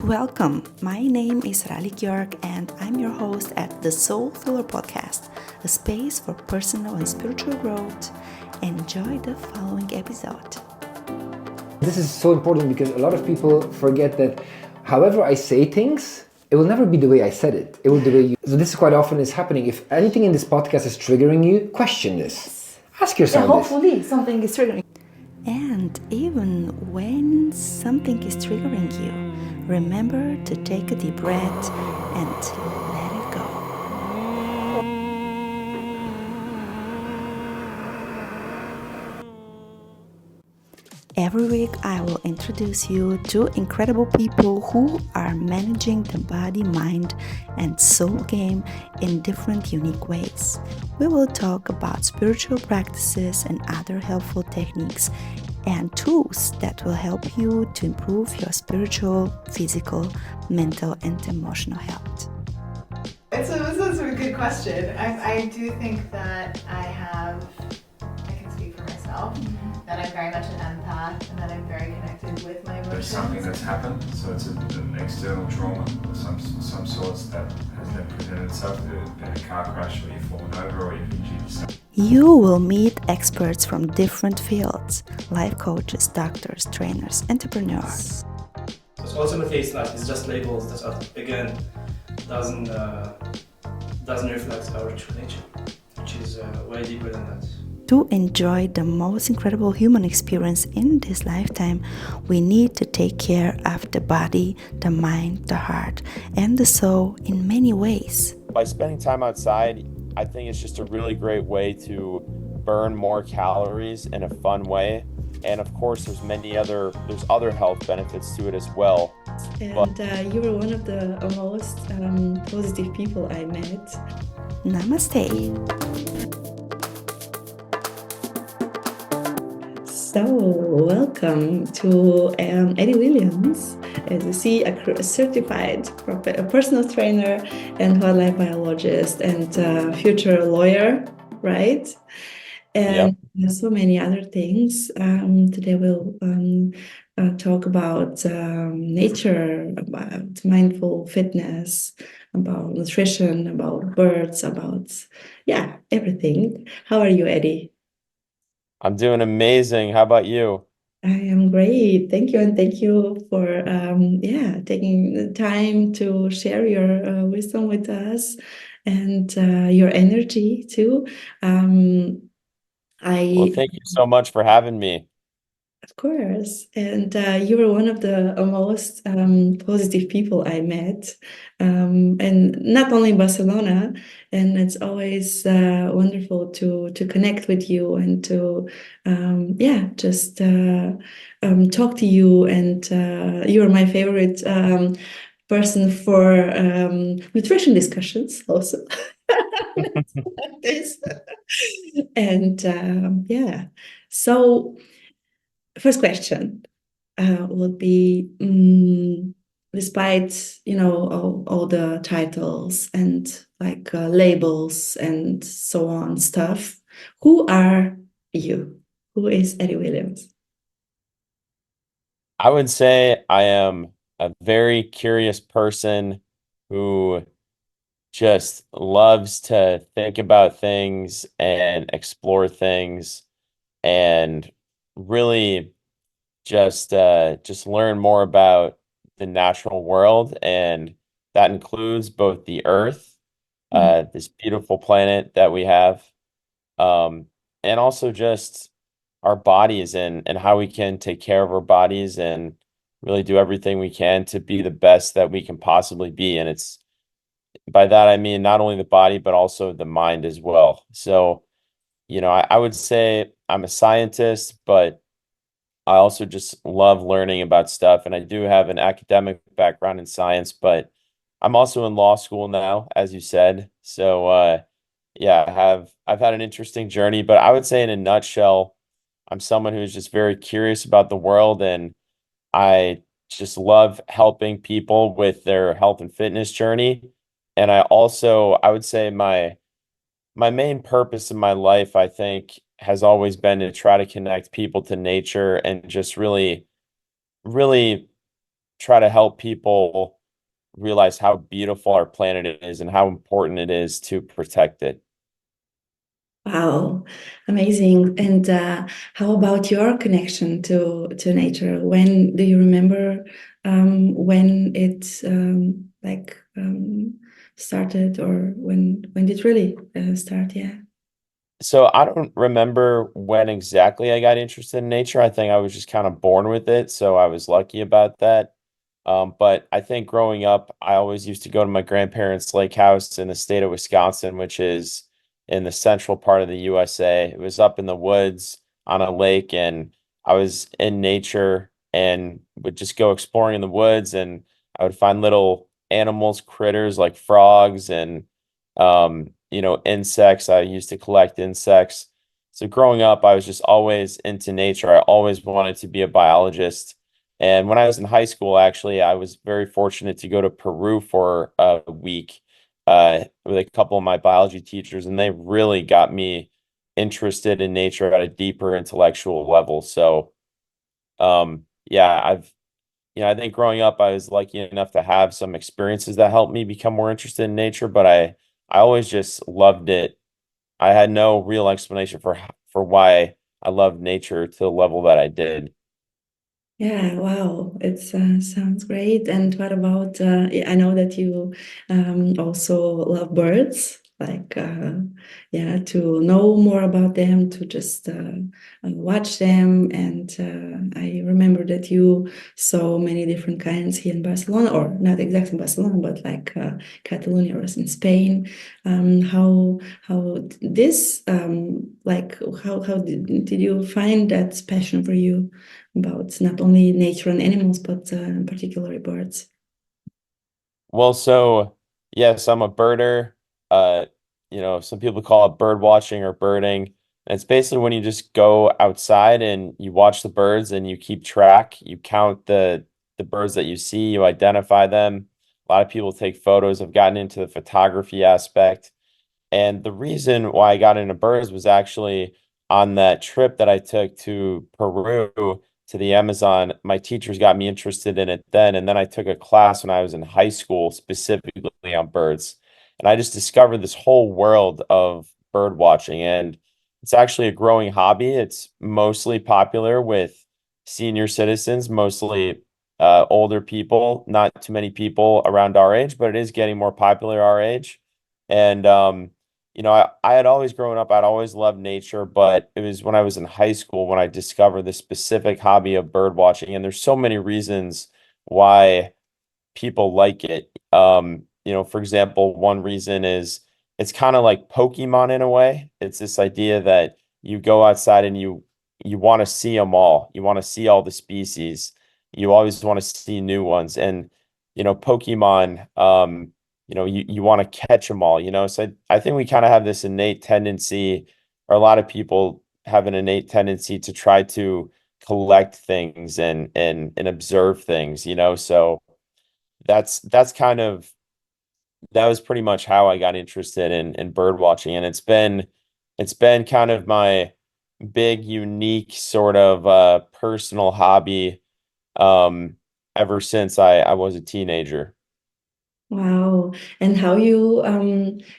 Welcome. My name is Rally Georg, and I'm your host at the Soul Filler Podcast, a space for personal and spiritual growth. Enjoy the following episode. This is so important because a lot of people forget that however I say things, it will never be the way I said it. It will be the way you. So this is quite often is happening. If anything in this podcast is triggering you, question this. Ask yourself this. Hopefully something is triggering. And even when something is triggering you, remember to take a deep breath and let it go. Every week, I will introduce you to incredible people who are managing the body, mind, and soul game in different, unique ways. We will talk about spiritual practices and other helpful techniques and tools that will help you to improve your spiritual, physical, mental, and emotional health. This is a good question. I do think that I can speak for myself, that I'm very much an empath and that I'm very connected with my emotions. There's something that's happened, so it's an external trauma of some sorts that has then presented itself. There's been a car crash where you've fallen over or you've injured yourself. You will meet experts from different fields, life coaches, doctors, trainers, entrepreneurs. So ultimately, it's just labels that again doesn't reflect our true nature, which is way deeper than that. To enjoy the most incredible human experience in this lifetime, we need to take care of the body, the mind, the heart, and the soul in many ways. By spending time outside, I think it's just a really great way to burn more calories in a fun way. And of course, there's other health benefits to it as well. And you were one of the most positive people I met. Namaste. So, welcome to Eddie Williams. As you see, a certified personal trainer and wildlife biologist and future lawyer, right? And so many other things. Today we'll talk about nature, about mindful fitness, about nutrition, about birds, about, everything. How are you, Eddie? I'm doing amazing. How about you? I am great. Thank you. And thank you for taking the time to share your wisdom with us and your energy too. Well, thank you so much for having me. Of course. And you were one of the most positive people I met, and not only in Barcelona. And it's always wonderful to connect with you and to, just talk to you. And you're my favorite person for nutrition discussions also. And so first question would be, despite all the titles and like labels and so on stuff, who are you? Who is Eddie Williams? I would say I am a very curious person who just loves to think about things and explore things and really just learn more about the natural world, and that includes both the earth, this beautiful planet that we have, and also just our bodies and how we can take care of our bodies and really do everything we can to be the best that we can possibly be. And it's by that I mean not only the body but also the mind as well. So, I would say I'm a scientist, but I also just love learning about stuff. And I do have an academic background in science, but I'm also in law school now, as you said. So, I've had an interesting journey, but I would say in a nutshell, I'm someone who's just very curious about the world, and I just love helping people with their health and fitness journey. And I would say my main purpose in my life, I think, has always been to try to connect people to nature and just really try to help people realize how beautiful our planet is and how important it is to protect it. Wow, amazing. And how about your connection to nature? When do you remember when it started, or when did it really start? Yeah. So I don't remember when exactly I got interested in nature. I think I was just kind of born with it, so I was lucky about that. But I think growing up, I always used to go to my grandparents' lake house in the state of Wisconsin, which is in the central part of the USA. It was up in the woods on a lake, and I was in nature and would just go exploring in the woods, and I would find little animals, critters like frogs and insects. I used to collect insects. So growing up, I was just always into nature. I always wanted to be a biologist. And when I was in high school, actually, I was very fortunate to go to Peru for a week with a couple of my biology teachers, and they really got me interested in nature at a deeper intellectual level. So, yeah, I think growing up, I was lucky enough to have some experiences that helped me become more interested in nature, but I always just loved it. I had no real explanation for why I loved nature to the level that I did. Yeah, wow, it sounds great. And what about, I know that you also love birds, yeah, to know more about them, to just watch them. And I remember that you saw many different kinds here in Barcelona, or not exactly in Barcelona, but like Catalonia or in Spain. How this how did you find that passion for you about not only nature and animals, but particularly birds? Well, so yes, I'm a birder. Uh, some people call it bird watching or birding. And it's basically when you just go outside and you watch the birds and you keep track, you count the birds that you see, you identify them. A lot of people take photos. I've gotten into the photography aspect. And the reason why I got into birds was actually on that trip that I took to Peru to the Amazon. My teachers got me interested in it then. And then I took a class when I was in high school specifically on birds. And I just discovered this whole world of bird watching. And it's actually a growing hobby. It's mostly popular with senior citizens, mostly older people, not too many people around our age, but it is getting more popular our age. And I had always grown up, I'd always loved nature, but it was when I was in high school when I discovered the specific hobby of bird watching. And there's so many reasons why people like it. For example, one reason is it's kind of like Pokemon in a way. It's this idea that you go outside and you want to see them all. You want to see all the species. You always want to see new ones. And Pokemon, you want to catch them all, So I think we kind of have this innate tendency, or a lot of people have an innate tendency to try to collect things and observe things, So that's kind of that was pretty much how I got interested in bird watching, and it's been kind of my big, unique sort of personal hobby um, ever since I was a teenager. Wow. And how you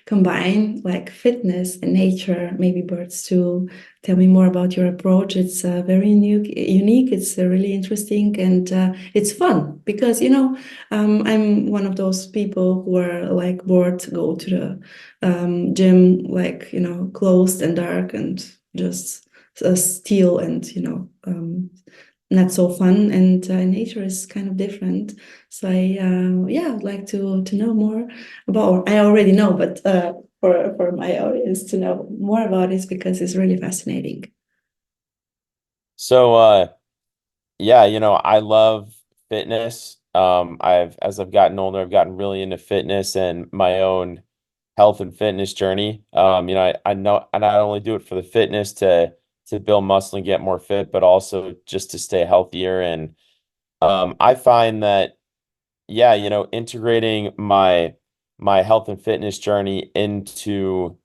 combine like fitness and nature, maybe birds too. Tell me more about your approach. It's very unique. It's really interesting, and it's fun because I'm one of those people who are like bored to go to the gym, like closed and dark and just still and not so fun, and nature is kind of different. So yeah, I'd like to know more about, or I already know, but for my audience to know more about it because it's really fascinating. So yeah, I love fitness. As I've gotten older, I've gotten really into fitness and my own health and fitness journey. I know I not only do it for the fitness to build muscle and get more fit, but also just to stay healthier. And I find that, yeah, integrating my health and fitness journey into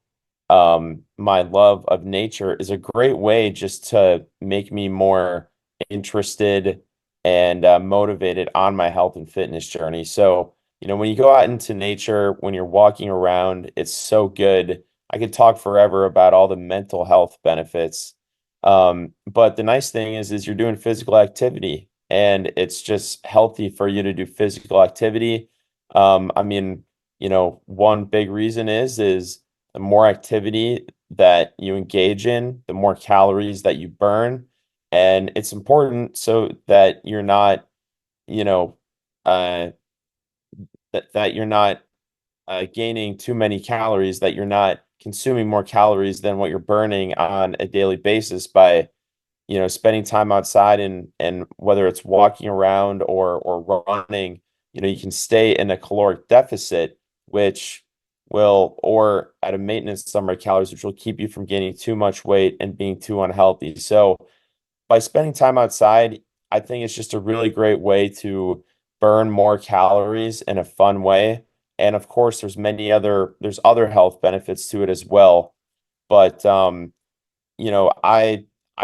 my love of nature is a great way just to make me more interested and motivated on my health and fitness journey. So, when you go out into nature, when you're walking around, it's so good. I could talk forever about all the mental health benefits. But the nice thing is you're doing physical activity, and it's just healthy for you to do physical activity. I mean, one big reason is the more activity that you engage in, the more calories that you burn. And it's important so that you're not, you know, uh, that you're not gaining too many calories, that you're not consuming more calories than what you're burning on a daily basis by, spending time outside, and whether it's walking around or running, you can stay in a caloric deficit, which or at a maintenance number of calories, which will keep you from gaining too much weight and being too unhealthy. So by spending time outside, I think it's just a really great way to burn more calories in a fun way. And of course, there's other health benefits to it as well. But I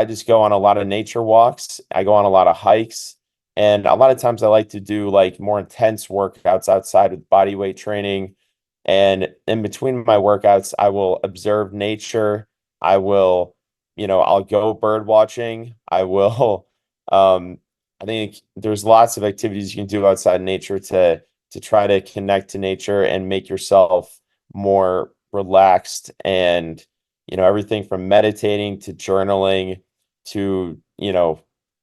just go on a lot of nature walks. I go on a lot of hikes, and a lot of times I like to do like more intense workouts outside with body weight training. And in between my workouts, I will observe nature. I will, I'll go bird watching. I will, I think there's lots of activities you can do outside nature to try to connect to nature and make yourself more relaxed, and everything from meditating to journaling to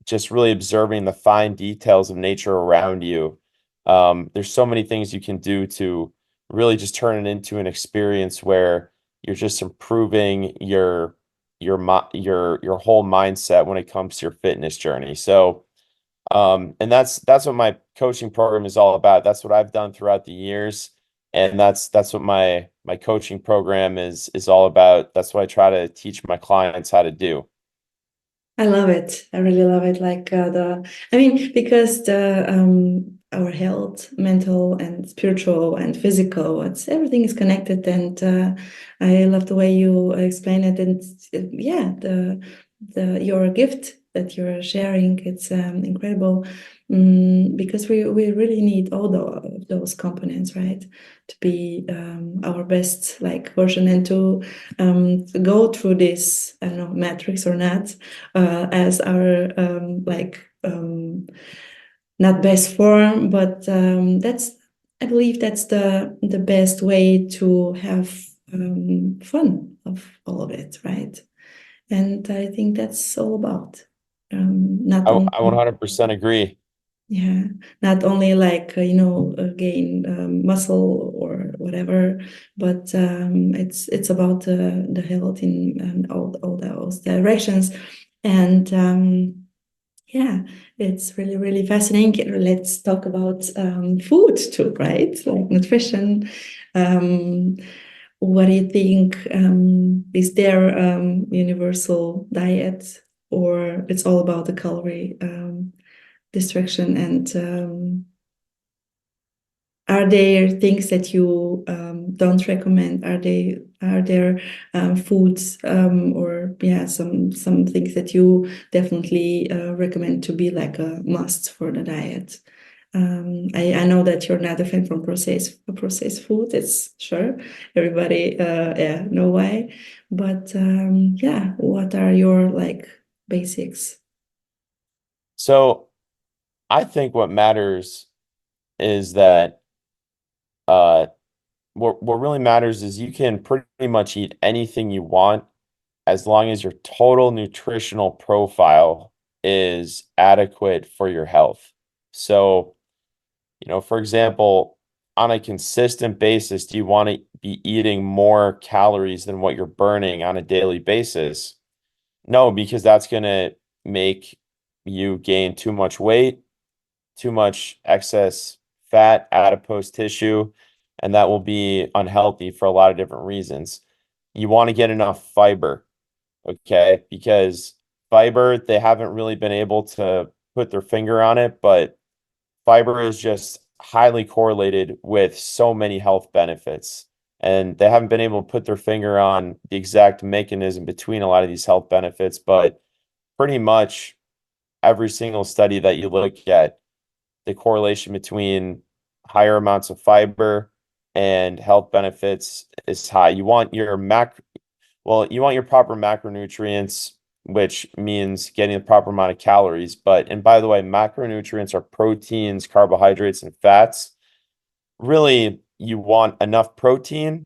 just really observing the fine details of nature around you. There's so many things you can do to really just turn it into an experience where you're just improving your whole mindset when it comes to your fitness journey. So and that's what my coaching program is all about. That's what I've done throughout the years, and that's what my coaching program is all about. That's what I try to teach my clients how to do. I love it. I really love it. Like because our health, mental and spiritual and physical, everything is connected. And I love the way you explain it. And yeah, your gift that you're sharing, it's incredible. Because we really need all those components, right, to be our best version, and to go through this, I don't know, matrix or not, as our not best form, but I believe that's the best way to have fun of all of it, right? And I think that's all about not I only 100% agree. yeah, not only gain muscle or whatever, but it's about the health in all those directions. And yeah, it's really, really fascinating. Let's talk about food too, right? Like nutrition. What do you think? Is there universal diet, or it's all about the calorie destruction? And are there things that you don't recommend? Are there foods or some things that you definitely recommend to be like a must for the diet? I know that you're not a fan from processed food. It's sure everybody know why, but what are your basics? So I think what matters is that what really matters is you can pretty much eat anything you want as long as your total nutritional profile is adequate for your health. So, for example, on a consistent basis, do you want to be eating more calories than what you're burning on a daily basis? No, because that's going to make you gain too much weight, too much excess fat, adipose tissue, and that will be unhealthy for a lot of different reasons. You want to get enough fiber, okay? Because fiber, they haven't really been able to put their finger on it, but fiber is just highly correlated with so many health benefits. And they haven't been able to put their finger on the exact mechanism between a lot of these health benefits, but pretty much every single study that you look at, the correlation between higher amounts of fiber and health benefits is high. You want your you want your proper macronutrients, which means getting the proper amount of calories. And by the way, macronutrients are proteins, carbohydrates, and fats. Really, you want enough protein,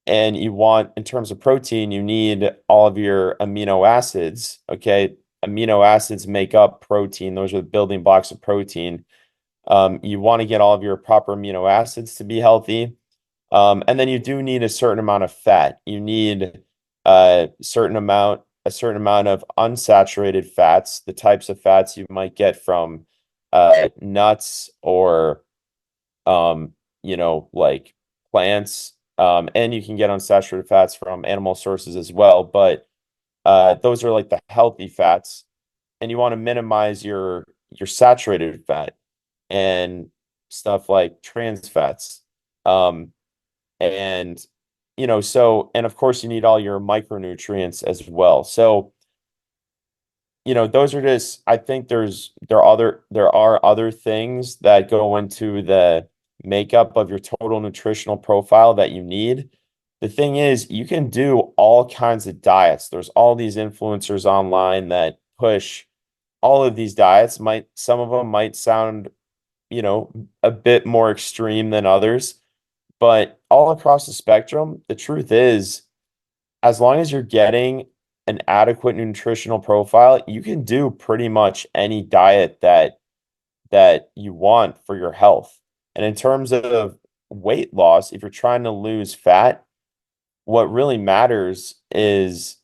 and you want, in terms of protein, you need all of your amino acids. Okay. Amino acids make up protein. Those are the building blocks of protein. You want to get all of your proper amino acids to be healthy. And then you do need a certain amount of fat. You need a certain amount of unsaturated fats, the types of fats you might get from nuts or like plants. And you can get unsaturated fats from animal sources as well. But those are like the healthy fats, and you want to minimize your saturated fat and stuff like trans fats. And and of course you need all your micronutrients as well. So, those are just, I think there are other things that go into the makeup of your total nutritional profile that you need. The thing is, you can do all kinds of diets. There's all these influencers online that push all of these diets. Some of them might sound, a bit more extreme than others, but all across the spectrum, the truth is, as long as you're getting an adequate nutritional profile, you can do pretty much any diet that you want for your health. And in terms of weight loss, if you're trying to lose fat, what really matters is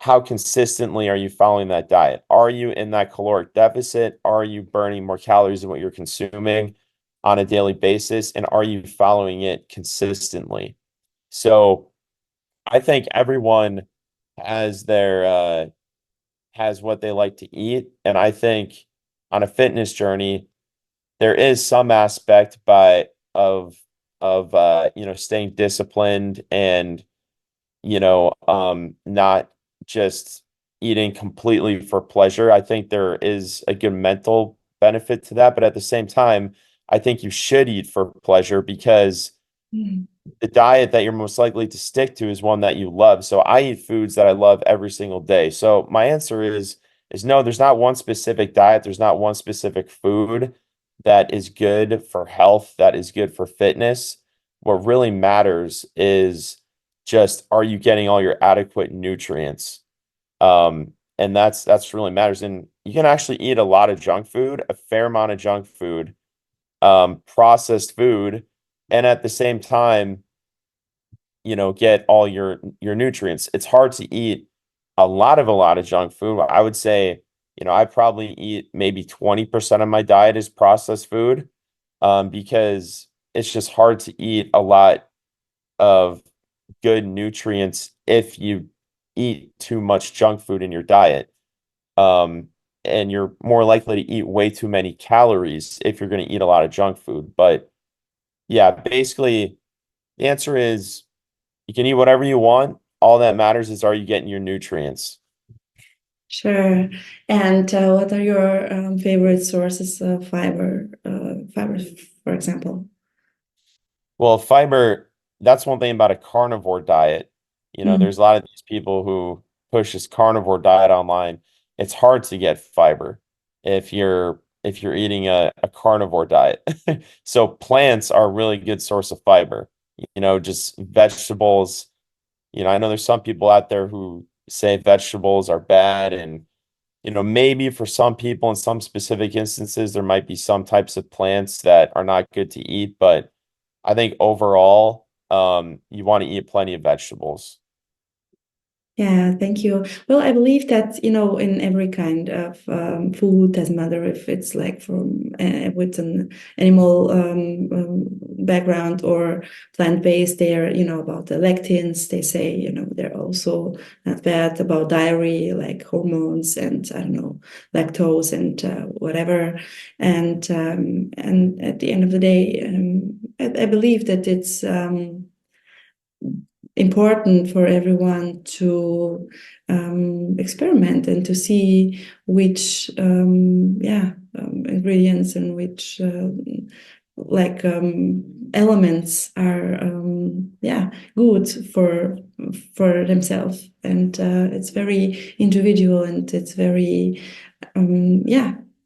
how consistently are you following that diet? Are you in that caloric deficit? Are you burning more calories than what you're consuming on a daily basis? And are you following it consistently? So I think everyone has has what they like to eat. And I think on a fitness journey, there is some aspect of staying disciplined and not just eating completely for pleasure. I think there is a good mental benefit to that, but at the same time, I think you should eat for pleasure, because the diet that you're most likely to stick to is one that you love. So I eat foods that I love every single day. So my answer is no, there's not one specific diet, there's not one specific food that is good for health, that is good for fitness. What really matters is just, are you getting all your adequate nutrients? And that's really matters. And you can actually eat a lot of junk food, a fair amount of junk food, processed food, and at the same time, get all your nutrients. It's hard to eat a lot of junk food. I would say, I probably eat maybe 20% of my diet is processed food, because it's just hard to eat a lot of good nutrients if you eat too much junk food in your diet. And you're more likely to eat way too many calories if you're going to eat a lot of junk food. But yeah, basically, the answer is you can eat whatever you want. All that matters is, are you getting your nutrients? Sure. And what are your favorite sources of fiber? Fiber, for example. Well, fiber, that's one thing about a carnivore diet. There's a lot of these people who push this carnivore diet online. It's hard to get fiber if you're eating a carnivore diet. So plants are a really good source of fiber. Just vegetables. I know there's some people out there who say vegetables are bad, and maybe for some people in some specific instances there might be some types of plants that are not good to eat, but I think overall, you want to eat plenty of vegetables. Yeah, thank you. Well, I believe that, in every kind of food, doesn't matter if it's like from with an animal background or plant-based, they're, about the lectins, they say, they're also not bad, about dairy, like hormones and, I don't know, lactose and whatever. And at the end of the day, I believe that important for everyone to experiment and to see which ingredients and which elements are good for themselves, and it's very individual and it's very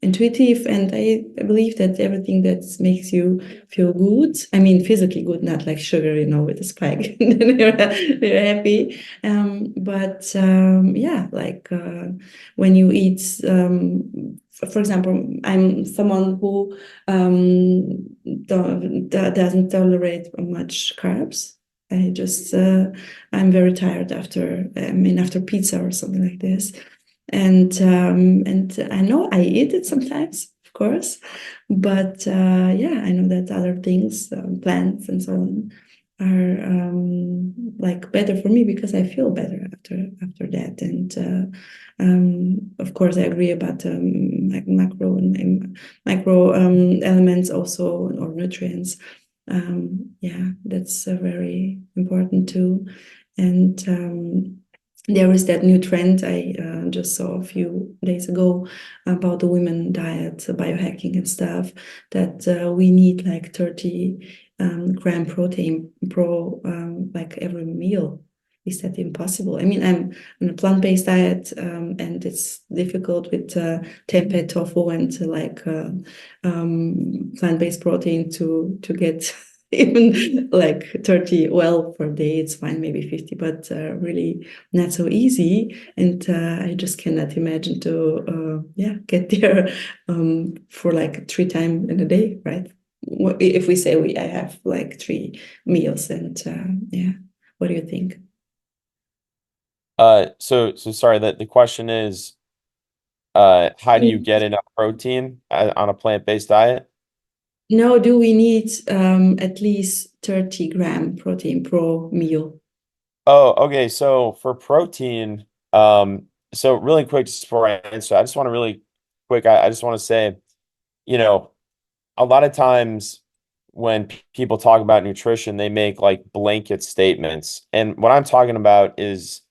intuitive, and I believe that everything that makes you feel good, I mean physically good, not like sugar, with a spike and then you're happy, but when you eat, for example, I'm someone who doesn't tolerate much carbs. I'm very tired after pizza or something like this. And I know I eat it sometimes, of course, but I know that other things, plants and so on, are better for me because I feel better after that. And of course, I agree about macro and micro elements also, or nutrients. That's very important too. And there is that new trend I just saw a few days ago about the women diet, biohacking and stuff, that we need 30 gram protein every meal. Is that impossible? I mean, I'm on a plant-based diet, and it's difficult with tempeh, tofu, and plant-based protein to get even 30. Well, per day it's fine, maybe 50, but really not so easy. And I just cannot imagine to get there for 3 times in a day, right? If we say I have 3 meals, and what do you think? So sorry, that the question is, how do you get enough protein on a plant-based diet? No, do we need at least 30 gram protein per meal? Oh, okay. So for protein, so really quick, just before I answer, I just want to really quick, I just want to say, a lot of times when people talk about nutrition, they make blanket statements. And what I'm talking about is,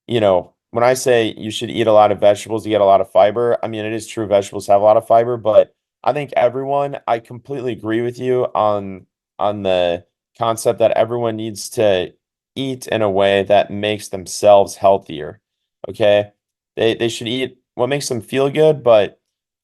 when I say you should eat a lot of vegetables to get a lot of fiber, I mean, it is true vegetables have a lot of fiber, but I think I completely agree with you on the concept that everyone needs to eat in a way that makes themselves healthier. Okay? They should eat what makes them feel good, but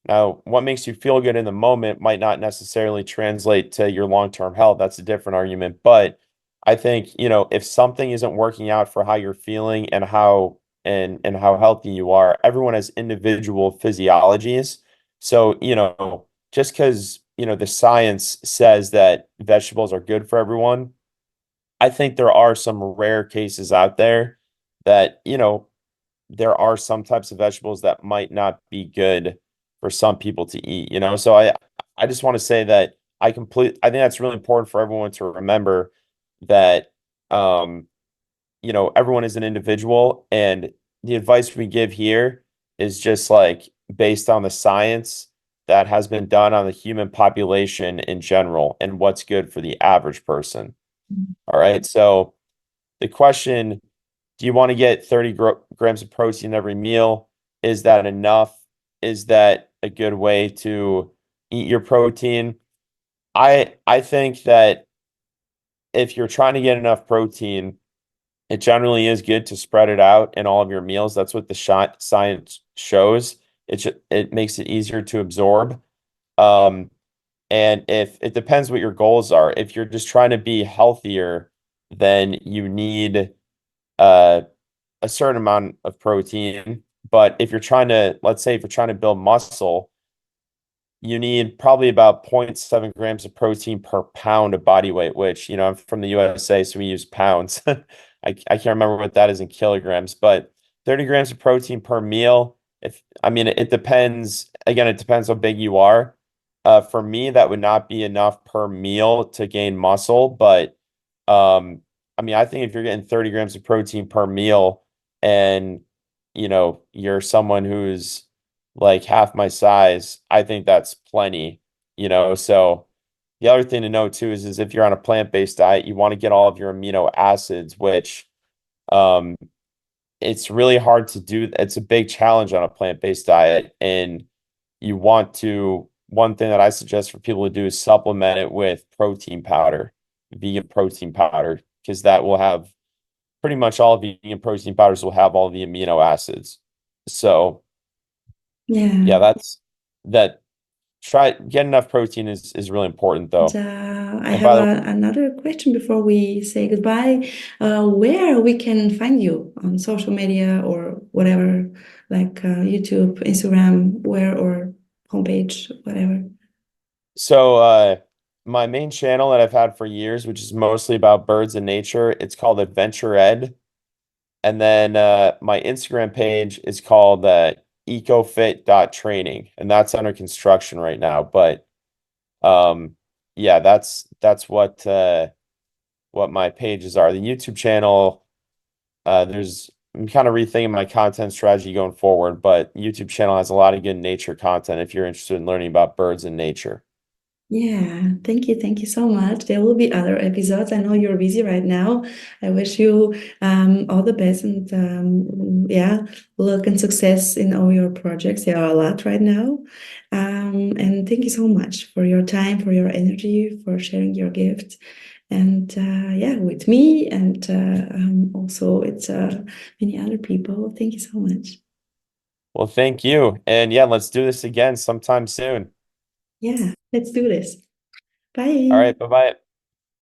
now what makes you feel good in the moment might not necessarily translate to your long-term health. That's a different argument. But I think, if something isn't working out for how you're feeling and how healthy you are, everyone has individual physiologies. So, just because, the science says that vegetables are good for everyone, I think there are some rare cases out there that, there are some types of vegetables that might not be good for some people to eat, So I just want to say that I think that's really important for everyone to remember that, everyone is an individual, and the advice we give here is just based on the science that has been done on the human population in general and what's good for the average person. All right. So the question, do you want to get 30 grams of protein every meal? Is that enough? Is that a good way to eat your protein? I think that if you're trying to get enough protein, it generally is good to spread it out in all of your meals. That's what the science shows. It makes it easier to absorb. And if it depends what your goals are. If you're just trying to be healthier, then you need a certain amount of protein. But if you're let's say if you're trying to build muscle, you need probably about 0.7 grams of protein per pound of body weight, which, I'm from the USA, so we use pounds. I can't remember what that is in kilograms, but 30 grams of protein per meal. It depends. Again, it depends how big you are. For me, that would not be enough per meal to gain muscle, but I think if you're getting 30 grams of protein per meal and, you're someone who's half my size, I think that's plenty, So the other thing to know too is if you're on a plant-based diet, you want to get all of your amino acids, which um, it's really hard to do. It's a big challenge on a plant-based diet, and you want to, one thing that I suggest for people to do is supplement it with protein powder, vegan protein powder, because that will have pretty much all vegan protein powders will have all the amino acids. So yeah, Yeah. that's that. Try get enough protein is really important though. I And have by the way, another question before we say goodbye. Where we can find you on social media or whatever, like YouTube, Instagram, where or homepage, whatever. so my main channel that I've had for years, which is mostly about birds and nature, it's called Adventure Ed. And then my Instagram page is called ecofit.training, and that's under construction right now. But yeah, that's what my pages are. The YouTube channel, I'm kind of rethinking my content strategy going forward, but YouTube channel has a lot of good nature content if you're interested in learning about birds and nature. Yeah, thank you so much. There will be other episodes. I know you're busy right now. I wish you all the best and yeah, luck and success in all your projects. There are a lot right now. And thank you so much for your time, for your energy, for sharing your gifts. And yeah, with me and also it's many other people. Thank you so much. Well, thank you. And yeah, let's do this again sometime soon. Yeah, let's do this. All Bye. right, bye-bye.